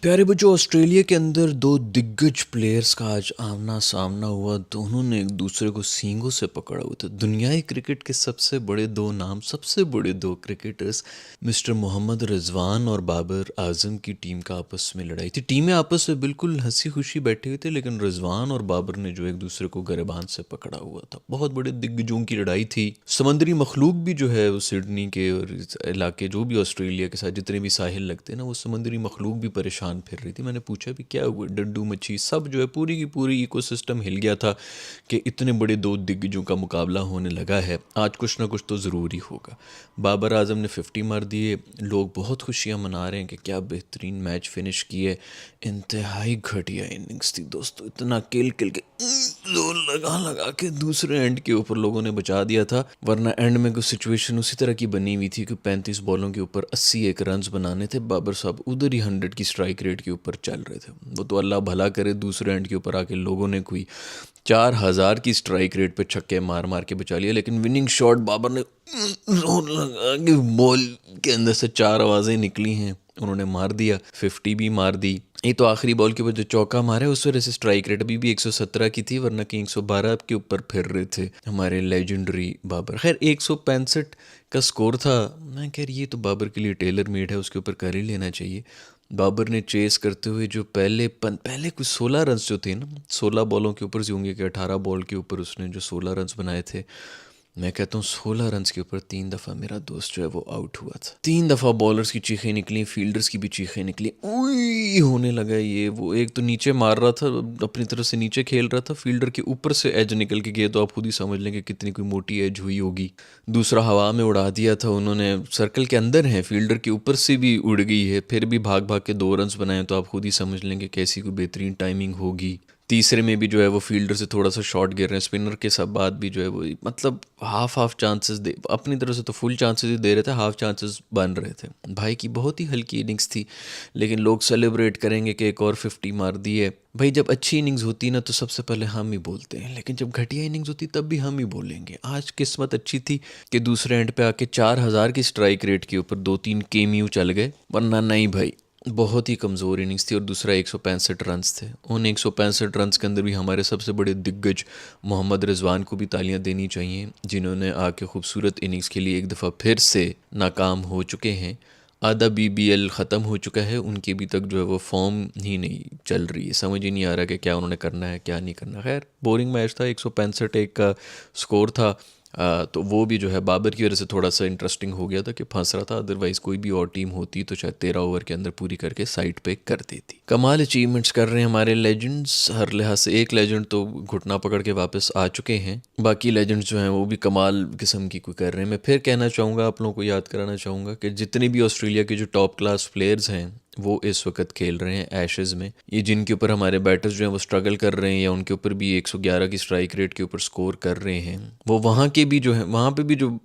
प्यारे बच्चों, ऑस्ट्रेलिया के अंदर दो दिग्गज प्लेयर्स का आज आमना सामना हुआ। दोनों ने एक दूसरे को सींगों से पकड़ा हुआ था। दुनियाई क्रिकेट के सबसे बड़े दो नाम, सबसे बड़े दो क्रिकेटर्स मिस्टर मोहम्मद रिजवान और बाबर आजम की टीम का आपस में लड़ाई थी। टीमें आपस में बिल्कुल हंसी खुशी बैठे हुए थे, लेकिन रिजवान और बाबर ने जो एक दूसरे को गिरबान से पकड़ा हुआ था। बहुत बड़े दिग्गजों की लड़ाई थी। समंदरी मखलूक भी जो है वो सिडनी के और इस इलाके जो भी ऑस्ट्रेलिया के साथ जितने भी साहिल लगते हैं ना, वो समंदरी मखलूक भी परेशान फिर रही थी। मैंने पूछा भी क्या हुआ, डड्डू मच्छी सब जो है पूरी की पूरी इकोसिस्टम हिल गया था कि इतने बड़े दो दिग्गजों का मुकाबला होने लगा है। आज कुछ ना कुछ तो ज़रूरी होगा। बाबर आजम ने 50 मार दिए। लोग बहुत खुशियां मना रहे हैं कि क्या बेहतरीन मैच फिनिश किए। इंतहाई घटिया इनिंग्स थी दोस्तों। इतना किल किल के जोर लगा लगा के दूसरे एंड के ऊपर लोगों ने बचा दिया था, वरना एंड में कुछ सिचुएशन उसी तरह की बनी हुई थी कि 35 बॉलों के ऊपर 81 रन बनाने थे। बाबर साहब उधर ही 100 की स्ट्राइक रेट के ऊपर चल रहे थे। वो तो अल्लाह भला करे, दूसरे एंड के ऊपर आके लोगों ने कोई 4000 की स्ट्राइक रेट पे छक्के मार मार के बचा लिया, लेकिन विनिंग शॉट बाबर ने जोर लगा के बॉल के अंदर से 4 आवाज़ें निकली हैं, उन्होंने मार दिया। 50 भी मार दी। ये तो आखिरी बॉल के ऊपर जो चौका मारा है उस वजह से स्ट्राइक रेट अभी भी 117 की थी, वरना कि 112 के ऊपर फिर रहे थे हमारे लेजेंडरी बाबर। खैर 165 का स्कोर था। मैं कह रही ये तो बाबर के लिए टेलर मेड है, उसके ऊपर कर ही लेना चाहिए। बाबर ने चेस करते हुए जो पहले कुछ 16 रन जो थे ना, 16 बॉलों के ऊपर से होंगे कि 18 बॉल के ऊपर उसने जो 16 रन बनाए थे। मैं कहता हूँ 16 रन के ऊपर 3 दफ़ा मेरा दोस्त जो है वो आउट हुआ था। 3 दफ़ा बॉलर्स की चीखें निकली, फील्डर्स की भी चीखें निकली। उई होने लगा ये वो। एक तो नीचे मार रहा था, अपनी तरफ से नीचे खेल रहा था, फील्डर के ऊपर से एज निकल के गया, तो आप खुद ही समझ लेंगे कितनी कोई मोटी एज हुई होगी। दूसरा हवा में उड़ा दिया था उन्होंने। सर्कल के अंदर है, फील्डर के ऊपर से भी उड़ गई है, फिर भी भाग भाग के 2 रन बनाए, तो आप खुद ही समझ लेंगे कैसी कोई बेहतरीन टाइमिंग होगी। तीसरे में भी जो है वो फील्डर से थोड़ा सा शॉट गिर रहे हैं, स्पिनर के सब बाद भी जो है वो मतलब हाफ चांसेस दे, अपनी तरफ से तो फुल चांसेस ही दे रहे थे, हाफ चांसेस बन रहे थे। भाई की बहुत ही हल्की इनिंग्स थी, लेकिन लोग सेलिब्रेट करेंगे कि एक और 50 मार दी है। भाई जब अच्छी इनिंग्स होती ना तो सबसे पहले हम ही बोलते हैं, लेकिन जब घटिया इनिंग्स होती तब भी हम ही बोलेंगे। आज किस्मत अच्छी थी कि दूसरे एंड पे आके 4000 की स्ट्राइक रेट के ऊपर 2-3 केम्यू चल गए, वरना नहीं भाई बहुत ही कमज़ोर इनिंग्स थी। और दूसरा 165 रन्स थे। उन 165 रन्स के अंदर भी हमारे सबसे बड़े दिग्गज मोहम्मद रिजवान को भी तालियां देनी चाहिए, जिन्होंने आके खूबसूरत इनिंग्स के लिए एक दफ़ा फिर से नाकाम हो चुके हैं। आधा BBL ख़त्म हो चुका है, उनकी अभी तक जो है वो फॉर्म ही नहीं चल रही है। समझ ही नहीं आ रहा कि क्या उन्होंने करना है क्या नहीं करना। खैर बोरिंग मैच था, 165 एक का स्कोर था। तो वो भी जो है बाबर की वजह से थोड़ा सा इंटरेस्टिंग हो गया था कि फंस रहा था। अदरवाइज़ कोई भी और टीम होती तो शायद 13 ओवर के अंदर पूरी करके साइड पे कर देती। कमाल अचीवमेंट्स कर रहे हैं हमारे लेजेंड्स हर लिहाज से। एक लेजेंड तो घुटना पकड़ के वापस आ चुके हैं, बाकी लेजेंड्स जो हैं वो भी कमाल किस्म की कोई कर रहे हैं। मैं फिर कहना चाहूँगा, आप लोगों को याद कराना चाहूँगा कि जितने भी ऑस्ट्रेलिया के जो टॉप क्लास प्लेयर्स हैं वो इस वक्त खेल रहे हैं एशेज़ में। ये जिनके ऊपर हमारे बैटर्स जो हैं वो स्ट्रगल कर रहे हैं या उनके ऊपर भी 111 की स्ट्राइक रेट के ऊपर स्कोर कर रहे हैं, वो वहाँ के भी जो है, वहाँ पे भी जो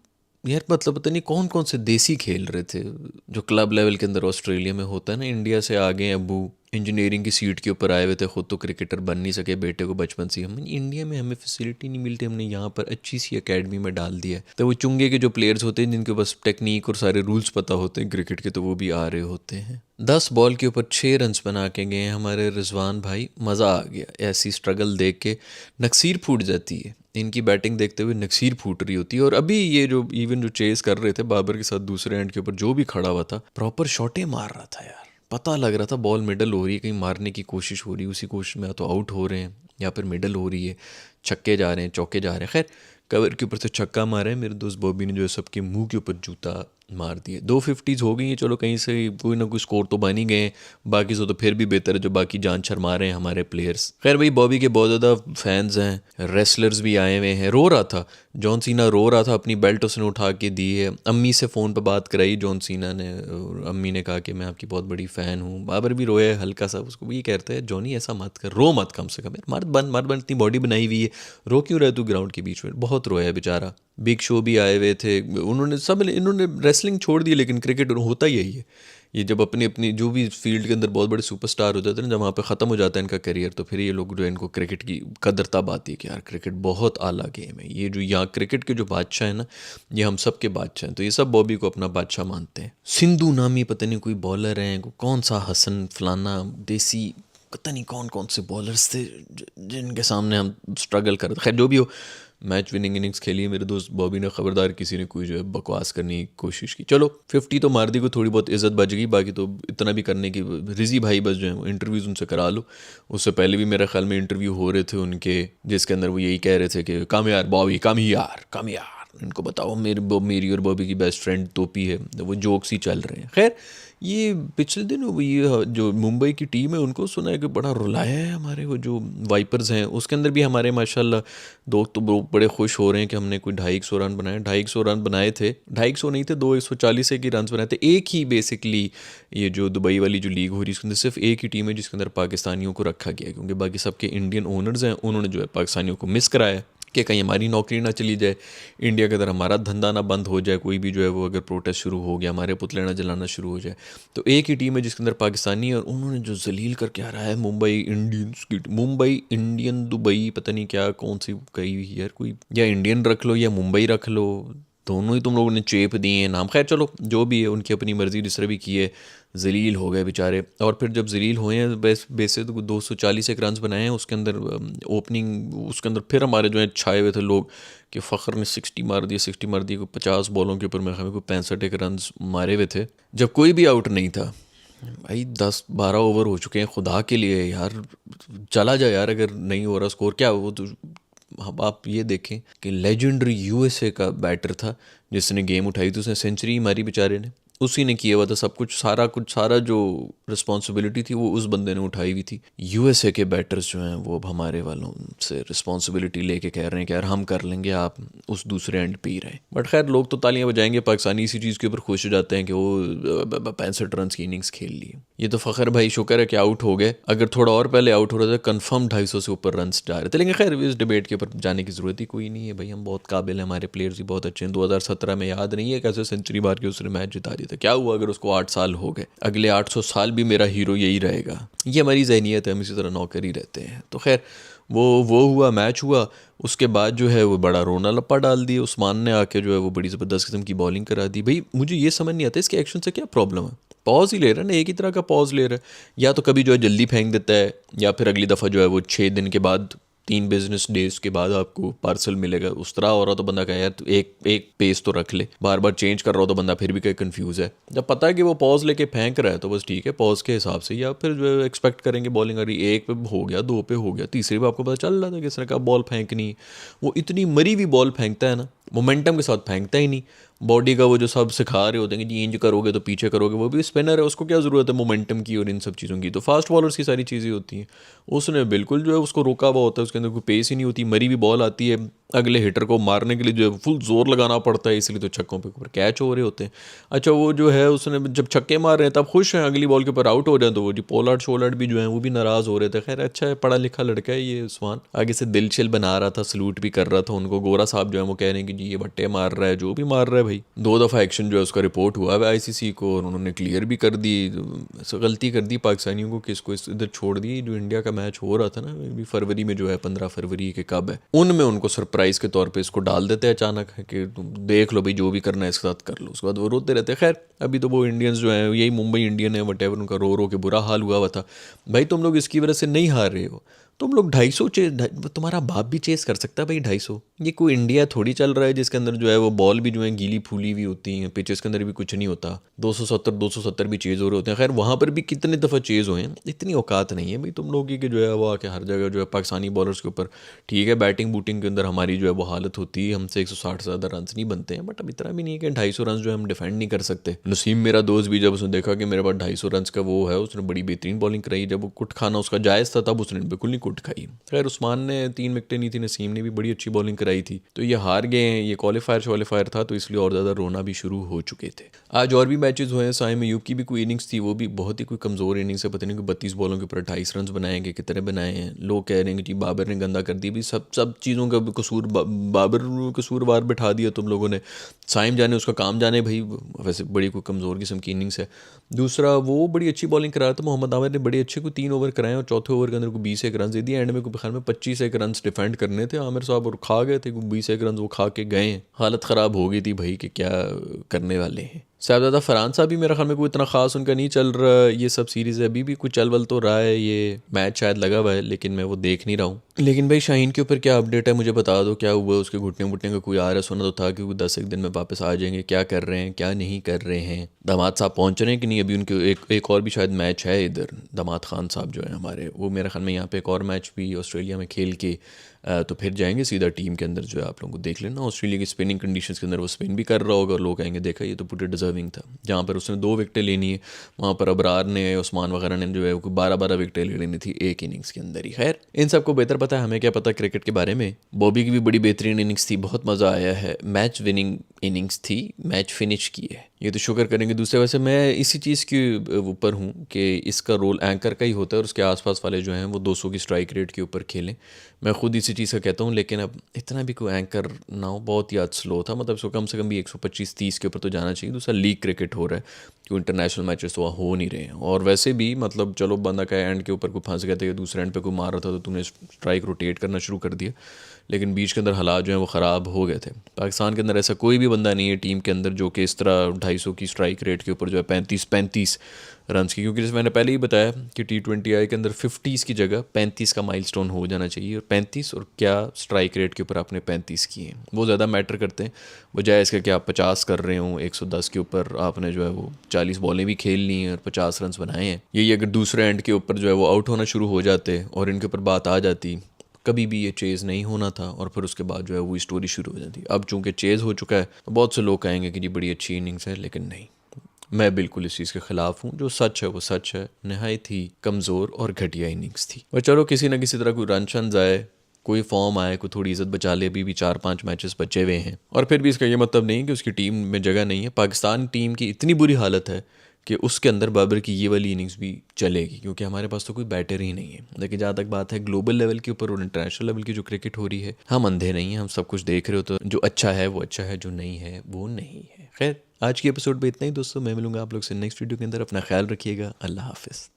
यार मतलब पता नहीं कौन कौन से देसी खेल रहे थे जो क्लब लेवल के अंदर ऑस्ट्रेलिया में होता है ना। इंडिया से आ गए अबू, इंजीनियरिंग की सीट के ऊपर आए हुए थे, खुद तो क्रिकेटर बन नहीं सके, बेटे को बचपन से। हम इंडिया में हमें फैसिलिटी नहीं मिलती, हमने यहाँ पर अच्छी सी एकेडमी में डाल दिया है। तो वो चुंगे के जो प्लेयर्स होते हैं जिनके पास टेक्निक और सारे रूल्स पता होते हैं क्रिकेट के, तो वो भी आ रहे होते हैं। 10 बॉल के ऊपर 6 रन्स बना के गए हैं हमारे रिजवान भाई। मज़ा आ गया ऐसी स्ट्रगल देख के, नक्सीर फूट जाती है इनकी बैटिंग देखते हुए, नक्सीर फूट रही होती है। और अभी ये जो इवन जो चेस कर रहे थे बाबर के साथ, दूसरे एंड के ऊपर जो भी खड़ा हुआ था प्रॉपर शॉटें मार रहा था यार। पता लग रहा था बॉल मिडल हो रही है, कहीं मारने की कोशिश हो रही है, उसी कोशिश में या तो आउट हो रहे हैं या फिर मिडल हो रही है, छक्के जा रहे हैं चौके जा रहे हैं। खैर कवर के ऊपर से छक्का मारा है मेरे दोस्त बॉबी ने, जो है सबके मुंह के ऊपर जूता मार दिए। 2 50s हो गई हैं, चलो कहीं से कोई ना कोई स्कोर तो बन ही गए। बाकी से तो फिर भी बेहतर है जो बाकी जान शर्मा रहे हैं हमारे प्लेयर्स। खैर भाई बॉबी के बहुत ज़्यादा फैंस हैं, रेसलर्स भी आए हुए हैं। रो रहा था जॉन सीना, रो रहा था, अपनी बेल्ट उसने उठा के दी है। अम्मी से फ़ोन पर बात कराई जॉन सीना ने, और अम्मी ने कहा कि मैं आपकी बहुत बड़ी फ़ैन हूँ। बाबर भी रोया है हल्का सा, उसको भी ये कहता है जॉनी ऐसा मत कर, रो मत कम से कम यार, मर्द बन, इतनी बॉडी बनाई हुई है, रो क्यों रहे तू ग्राउंड के बीच में। बहुत रोया है बेचारा। बिग शो भी आए हुए थे, उन्होंने रेसलिंग छोड़ दी, लेकिन क्रिकेट होता यही है ये जब अपनी अपनी जो भी फील्ड के अंदर बहुत बड़े सुपरस्टार हो जाते हैं ना, जब वहाँ पे ख़त्म हो जाता है इनका करियर, तो फिर ये लोग जो है इनको क्रिकेट की कदर तब आती है कि यार क्रिकेट बहुत आला गेम है। ये जो यहाँ क्रिकेट के जो बादशाह हैं ना, ये हम सब के बादशाह हैं, तो ये सब बॉबी को अपना बादशाह मानते हैं। सिंधु नामी पता नहीं कोई बॉलर हैं, कौन सा हसन फलाना देसी, पता नहीं कौन कौन से बॉलर्स थे जिनके सामने हम स्ट्रगल कर, खैर जो भी हो, मैच विनिंग इनिंग्स खेली है मेरे दोस्त बॉबी ने। खबरदार किसी ने कोई जो है बकवास करने की कोशिश की, चलो 50 तो मार दी, को थोड़ी बहुत इज्जत बच गई, बाकी तो इतना भी करने की। रिजी भाई बस जो है वो इंटरव्यूज़ उनसे करा लो। उससे पहले भी मेरे ख्याल में इंटरव्यू हो रहे थे उनके, जिसके अंदर वो यही कह रहे थे कि कम यार बॉबी, कम ही यार, कम यार, इनको बताओ मेरी और बॉबी की बेस्ट फ्रेंड टोपी है। वो जोक्स ही चल रहे हैं। खैर ये पिछले दिन ये जो मुंबई की टीम है उनको सुना है कि बड़ा रुलाया है हमारे वो जो वाइपर्स हैं, उसके अंदर भी हमारे माशाल्लाह दो तो बड़े खुश हो रहे हैं कि हमने कोई 250 रन बनाए। 250 रन बनाए थे, 250 नहीं थे, 140 एक ही रन बनाए थे। एक ही बेसिकली ये जो दुबई वाली जो लीग हो रही है, इसके अंदर सिर्फ एक ही टीम है जिसके अंदर पाकिस्तानियों को रखा गया है, क्योंकि बाकी सबके इंडियन ओनर्स हैं, उन्होंने जो है पाकिस्तानियों को मिस कराया है कि कहीं हमारी नौकरी ना चली जाए, इंडिया के अंदर हमारा धंधा ना बंद हो जाए, कोई भी जो है वो अगर प्रोटेस्ट शुरू हो गया, हमारे पुतले ना जलाना शुरू हो जाए। तो एक ही टीम है जिसके अंदर पाकिस्तानी है, और उन्होंने जो जलील करके आ रहा है मुंबई इंडियंस की, मुंबई इंडियन दुबई पता नहीं क्या कौन सी कही हुई यार, कोई या इंडियन रख लो या मुंबई रख लो, दोनों ही तुम लोगों ने चेप दिए हैं नाम। खैर चलो जो भी है, उनकी अपनी मर्ज़ी, जिस तरह भी की है, जलील हो गए बेचारे। और फिर जब जलील हुए हैं, वैसे तो 240 एक रन बनाए हैं उसके अंदर, ओपनिंग उसके अंदर फिर हमारे जो है छाए हुए थे लोग कि फ़ख्र ने 60 मार दिए, 60 मार दिए, कोई 50 बॉलों के ऊपर में हमें कोई 65 एक रन मारे हुए थे, जब कोई भी आउट नहीं था। भाई 10-12 ओवर हो चुके हैं, खुदा के लिए यार चला जाए यार, अगर नहीं हो रहा स्कोर क्या वो तो। अब आप ये देखें कि लेजेंडरी यूएसए का बैटर था जिसने गेम उठाई थी, उसने सेंचुरी मारी बेचारे ने, उसी ने किया हुआ था सब कुछ, सारा जो रिस्पॉन्सिबिलिटी थी वो उस बंदे ने उठाई हुई थी। यूएसए के बैटर्स जो हैं वो अब हमारे वालों से रिस्पॉन्सिबिलिटी लेके कह रहे हैं कि यार हम कर लेंगे, आप उस दूसरे एंड पे ही रहें। बट खैर लोग तो तालियां बजाएंगे, पाकिस्तानी इसी चीज़ के ऊपर खुश हो जाते हैं कि वो 65 रन की इनिंग्स खेल ली। ये तो फ़ख्र भाई शुक्र है कि आउट हो गए, अगर थोड़ा और पहले आउट हो रहा था कन्फर्म 250 से ऊपर रन जा रहे थे। लेकिन खैर इस डिबेट के ऊपर जाने की ज़रूरत ही कोई नहीं है भाई, हम बहुत काबिल हैं, हमारे प्लेयर्स भी बहुत अच्छे हैं। 2017 में याद नहीं है कैसे सेंचुरी मार के उसने मैच जिता दिया था, क्या हुआ अगर उसको 8 साल हो गए, अगले 800 साल भी मेरा हीरो यही रहेगा। ये हमारी जहनीत है, हम इसी तरह नौकर ही रहते हैं। तो खैर वो हुआ, मैच हुआ, उसके बाद जो है वो बड़ा रोना लप्पा डाल दिया उस्मान ने आके, जो है वो बड़ी ज़बरदस्त किस्म की बॉलिंग करा दी। भाई मुझे ये समझ नहीं आता इसके एक्शन से क्या प्रॉब्लम है, पॉज ही ले रहा है ना, एक ही तरह का पॉज ले रहा है, या तो कभी जो है जल्दी फेंक देता है, या फिर अगली दफ़ा जो है वो 6 दिन के बाद, 3 बिजनेस डेज के बाद आपको पार्सल मिलेगा। उस तरह हो रहा तो बंदा कहे यार तो एक पेस तो रख ले, बार बार चेंज कर रहा हो तो बंदा फिर भी कहीं कंफ्यूज है। जब पता है कि वो पॉज लेके फेंक रहा है तो बस ठीक है, पॉज के हिसाब से, या फिर जो है एक्सपेक्ट करेंगे बॉलिंग आ रही, 1 पे हो गया, 2 पे हो गया, तीसरे पे आपको पता चल रहा था किस तरह का बॉल फेंकनी। वो इतनी मरी हुई बॉल फेंकता है ना, मोमेंटम के साथ फेंकता ही नहीं। बॉडी का वो जो सब सिखा रहे होते हैं कि इंज करोगे तो पीछे करोगे, वो भी स्पिनर है, उसको क्या ज़रूरत है मोमेंटम की और इन सब चीज़ों की, तो फास्ट बॉलर्स की सारी चीज़ें होती हैं। उसने बिल्कुल जो है उसको रोका हुआ होता है, उसके अंदर कोई पेस ही नहीं होती, मरी हुई बॉल आती है, अगले हिटर को मारने के लिए जो है फुल जोर लगाना पड़ता है, इसलिए तो छक्कों पे ऊपर कैच हो रहे होते हैं। अच्छा वो जो है उसने जब छक्के मार रहे हैं तब खुश हैं, अगली बॉल के ऊपर आउट हो रहे हैं तो वो जी पोलार्ड शोलार्ड भी जो है वो भी नाराज़ हो रहे थे। खैर अच्छा है, पढ़ा लिखा लड़का है ये उस्मान, आगे से दिल चिल बना रहा था, सलूट भी कर रहा था उनको। गोरा साहब जो है वो कह रहे हैं कि जी ये बट्टे मार रहा है, जो भी मार रहा है भाई। 2 दफ़ा एक्शन जो है उसका रिपोर्ट हुआ है आईसीसी को, और उन्होंने क्लियर भी कर दी, गलती कर दी पाकिस्तानियों को कि इसको इधर छोड़ दी। जो इंडिया का मैच हो रहा था ना अभी फरवरी में, जो है 15 फरवरी के कब है, उनमें उनको सरप्राइज़ के तौर पर इसको डाल देते हैं अचानक है कि तुम देख लो भाई जो भी करना है इसके साथ कर लो, उसके बाद वो रोते रहते हैं। खैर अभी तो वो इंडियंस जो हैं, यही मुंबई इंडियन है वट एवर, उनका रो रो के बुरा हाल हुआ था। भाई तुम लोग इसकी वजह से नहीं हार रहे हो, तुम लोग 250 तुम्हारा बाप भी चेस कर सकता है भाई 250। ये कोई इंडिया थोड़ी चल रहा है जिसके अंदर जो है वो बॉल भी जो है गीली फूली हुई होती हैं, पिचेस के अंदर भी कुछ नहीं होता, 270 भी चेज़ हो रहे होते हैं। खैर वहाँ पर भी कितने दफ़ा चेज़ हुए हैं, इतनी औकात नहीं है भाई तुम लोगों की कि जो है वो आके हर जगह जो है पाकिस्तानी बॉलर्स के ऊपर, ठीक है बैटिंग बूटिंग के अंदर हमारी जो है वो हालत होती है, हमसे 160 से ज़्यादा रन नहीं बनते हैं, बट अब इतना भी नहीं है कि 250 रन जो है हम डिफेंड नहीं कर सकते। नसीम मेरा दोस्त भी जब उसने देखा कि मेरे पास 250 रन का वो है, उसने बड़ी बेहतरीन बॉलिंग कराई, जब वो कुट खाना उसका जायज़ था तब उसने बिल्कुल नहीं कुट खाई। खैर उस्मान ने 3 विकेटें ली थी, नसीम ने भी बड़ी अच्छी बॉलिंग कराई थी, तो ये हार गए हैं। ये क्वालिफायर था तो इसलिए और ज़्यादा रोना भी शुरू हो चुके थे। आज और भी मैचेस हुए हैं। साइम अयूब की भी कोई इनिंग्स थी, वो भी बहुत ही कोई कमज़ोर इनिंग्स है। पता नहीं कि 32 बॉलों के ऊपर 28 रन बनाएंगे, कितने बनाए हैं। लोग कह रहे हैं कि जी बाबर ने गंदा कर दी। भी सब चीज़ों का कसूर बाबर कसूरवार बैठा दिया तुम लोगों ने। साइम जाने उसका काम जाने भाई, वैसे बड़ी कोई कमज़ोर किस्म की इनिंग्स है। दूसरा वो बड़ी अच्छी बॉलिंग करा रहा था मोहम्मद आमिर ने, बड़े अच्छे को 3 ओवर कराए और चौथे ओवर के अंदर को 20 रन दे दिए। एंड में ख्याल में 25 रन डिफेंड करने थे आमिर साहब, और खा गए थे 20 रन, वो खा के गए। हालत ख़राब हो गई थी भाई कि क्या करने वाले हैं। साहबजादा फरहान साहब भी मेरा ख्याल में कोई इतना खास उनका नहीं चल रहा ये सब सीरीज़ है। अभी भी कुछ चल वल तो रहा है, ये मैच शायद लगा हुआ है लेकिन मैं वो देख नहीं रहा हूँ। लेकिन भाई शाहीन के ऊपर क्या अपडेट है मुझे बता दो, क्या हुआ उसके घुटने का कोई आ रहा है? सुना तो था कि वो 10 एक दिन में वापस आ जाएंगे। क्या कर रहे हैं क्या नहीं कर रहे हैं? दामाद साहब पहुँच रहे हैं कि नहीं? अभी उनके एक और भी शायद मैच है इधर। दामाद खान साहब जो है हमारे, वो मेरे ख्याल में यहाँ पे एक और मैच भी ऑस्ट्रेलिया में खेल के तो फिर जाएंगे सीधा टीम के अंदर। जो है आप लोगों को देख लेना, ऑस्ट्रेलिया की स्पिनिंग कंडीशंस के अंदर वो स्पिन भी कर रहा होगा और लोग कहेंगे देखा ये तो पूरे डिजर्विंग था। जहाँ पर उसने 2 विकेटें लेनी है, वहाँ पर अबरार ने उस्मान वगैरह ने जो है वो 12-12 विकेटें ले लेनी थी एक इनिंग्स के अंदर ही। खैर इन सबको बेहतर पता है, हमें क्या पता क्रिकेट के बारे में। बॉबी की भी बड़ी बेहतरीन इनिंग्स थी, बहुत मज़ा आया है। मैच विनिंग इनिंग्स थी, मैच फिनिश की है, ये तो शुक्र करेंगे। दूसरे वैसे मैं इसी चीज़ के ऊपर हूँ कि इसका रोल एंकर का ही होता है और उसके आसपास वाले जो हैं वो 200 की स्ट्राइक रेट के ऊपर खेलें। मैं खुद इसी चीज़ का कहता हूँ, लेकिन अब इतना भी कोई एंकर ना हो, बहुत याद स्लो था। मतलब इसको कम से कम भी 125-30 के ऊपर तो जाना चाहिए। दूसरा लीग क्रिकेट हो रहा है, क्यों इंटरनेशनल मैचेस तो हो नहीं रहे हैं। और वैसे भी मतलब चलो बंदा का एंड के ऊपर कोई फंस गया था, दूसरे एंड पे कोई मार रहा था तो तूने स्ट्राइक रोटेट करना शुरू कर दिया, लेकिन बीच के अंदर हालात जो हैं वो ख़राब हो गए थे। पाकिस्तान के अंदर ऐसा कोई भी बंदा नहीं है टीम के अंदर जो कि इस तरह 250 की स्ट्राइक रेट के ऊपर जो है 35 रन की, क्योंकि जैसे मैंने पहले ही बताया कि T20I के अंदर 50s की जगह 35 का माइलस्टोन हो जाना चाहिए। और 35 और क्या स्ट्राइक रेट के ऊपर आपने 35 किए हैं वो ज़्यादा मैटर करते हैं, बजाय इसके कि आप 50 कर रहे हो। 110 के ऊपर आपने जो है वो 40 बॉलें भी खेल ली हैं और 50 रन बनाए हैं। यही अगर दूसरे एंड के ऊपर जो है वो आउट होना शुरू हो जाते और इनके ऊपर बात आ जाती, कभी भी ये चेज़ नहीं होना था और फिर उसके बाद जो है वो स्टोरी शुरू हो जाती। अब चूंकि चेज़ हो चुका है तो बहुत से लोग कहेंगे कि जी बड़ी अच्छी इनिंग्स है, लेकिन नहीं, मैं बिल्कुल इस चीज़ के ख़िलाफ़ हूँ। जो सच है वो सच है, नहायत ही कमज़ोर और घटिया इनिंग्स थी। और चलो किसी ना किसी तरह कोई रन शन आए, कोई फॉर्म आए, कोई थोड़ी इज़्ज़त बचा ले। अभी भी 4-5 मैचेस बचे हुए हैं और फिर भी इसका ये मतलब नहीं कि उसकी टीम में जगह नहीं है। पाकिस्तान टीम की इतनी बुरी हालत है कि उसके अंदर बाबर की ये वाली इनिंग्स भी चलेगी, क्योंकि हमारे पास तो कोई बैटर ही नहीं है। लेकिन जहाँ तक बात है ग्लोबल लेवल के ऊपर और इंटरनेशनल लेवल की जो क्रिकेट हो रही है, हम अंधे नहीं हैं, हम सब कुछ देख रहे हो। तो जो अच्छा है वो अच्छा है, जो नहीं है वो नहीं है। खैर आज की एपिसोड में इतना ही दोस्तों, मैं मिलूंगा आप लोग से नेक्स्ट वीडियो के अंदर। अपना ख्याल रखिएगा, अल्लाह हाफिज़।